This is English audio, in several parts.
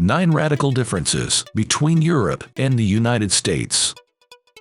9 radical differences between Europe and the United States.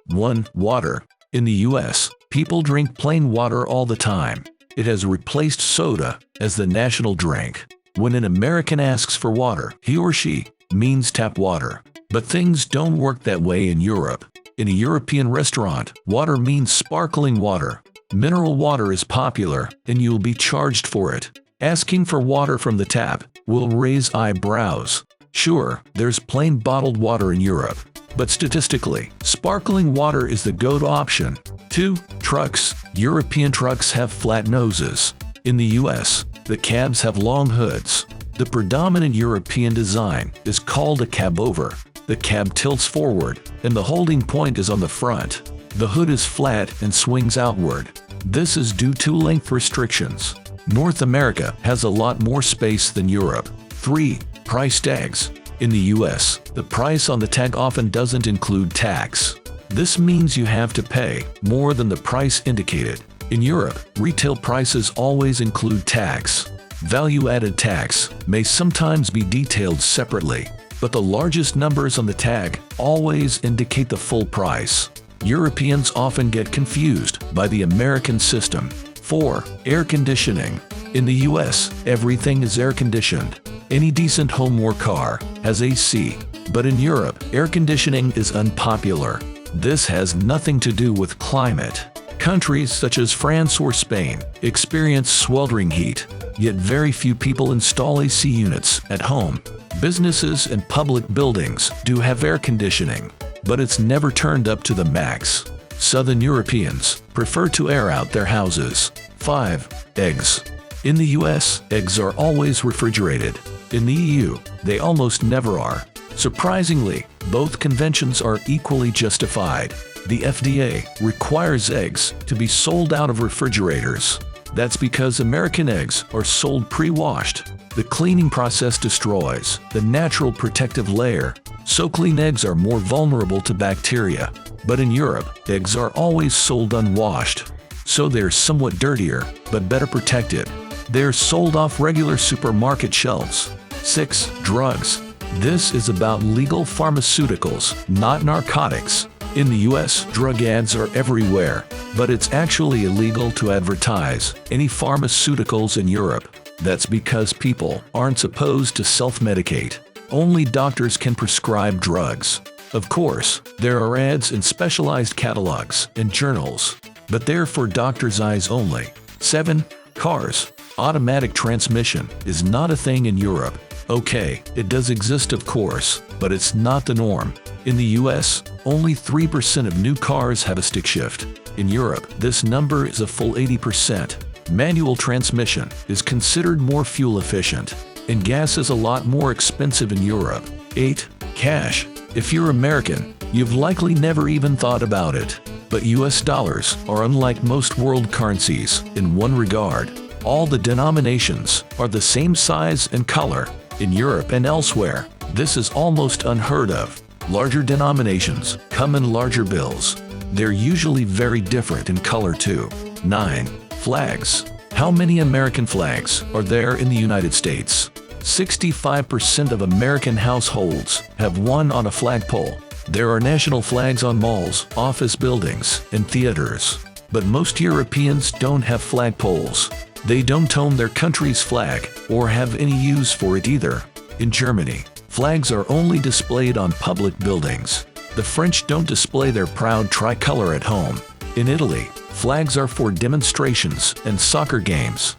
1. Water. In the US, people drink plain water all the time. It has replaced soda as the national drink. When an American asks for water, he or she means tap water. But things don't work that way in Europe. In a European restaurant, water means sparkling water. Mineral water is popular, and you'll be charged for it. Asking for water from the tap will raise eyebrows. Sure, there's plain bottled water in Europe, but statistically, sparkling water is the go-to option. 2. Trucks. European trucks have flat noses. In the US, the cabs have long hoods. The predominant European design is called a cabover. The cab tilts forward, and the holding point is on the front. The hood is flat and swings outward. This is due to length restrictions. North America has a lot more space than Europe. 3. Price tags. In the US, the price on the tag often doesn't include tax. This means you have to pay more than the price indicated. In Europe, retail prices always include tax. Value-added tax may sometimes be detailed separately, but the largest numbers on the tag always indicate the full price. Europeans often get confused by the American system. 4. Air conditioning. In the US, everything is air-conditioned. Any decent home or car has AC. But in Europe, air conditioning is unpopular. This has nothing to do with climate. Countries such as France or Spain experience sweltering heat, yet very few people install AC units at home. Businesses and public buildings do have air conditioning, but it's never turned up to the max. Southern Europeans prefer to air out their houses. 5. Eggs. In the US, eggs are always refrigerated. In the EU, they almost never are. Surprisingly, both conventions are equally justified. The FDA requires eggs to be sold out of refrigerators. That's because American eggs are sold pre-washed. The cleaning process destroys the natural protective layer, so clean eggs are more vulnerable to bacteria. But in Europe, eggs are always sold unwashed, so they're somewhat dirtier, but better protected. They're sold off regular supermarket shelves. 6. Drugs. This is about legal pharmaceuticals, not narcotics. In the US, drug ads are everywhere, but it's actually illegal to advertise any pharmaceuticals in Europe. That's because people aren't supposed to self-medicate. Only doctors can prescribe drugs. Of course, there are ads in specialized catalogs and journals, but they're for doctors' eyes only. 7. Cars. Automatic transmission is not a thing in Europe. Okay, it does exist of course, but it's not the norm. In the US, only 3% of new cars have a stick shift. In Europe, this number is a full 80%. Manual transmission is considered more fuel efficient, and gas is a lot more expensive in Europe. 8. Cash. If you're American, you've likely never even thought about it. But US dollars are unlike most world currencies in one regard. All the denominations are the same size and color. In Europe and elsewhere, this is almost unheard of. Larger denominations come in larger bills. They're usually very different in color too. 9. Flags. How many American flags are there in the United States? 65% of American households have one on a flagpole. There are national flags on malls, office buildings, and theaters. But most Europeans don't have flagpoles. They don't own their country's flag or have any use for it either. In Germany, flags are only displayed on public buildings. The French don't display their proud tricolor at home. In Italy, flags are for demonstrations and soccer games.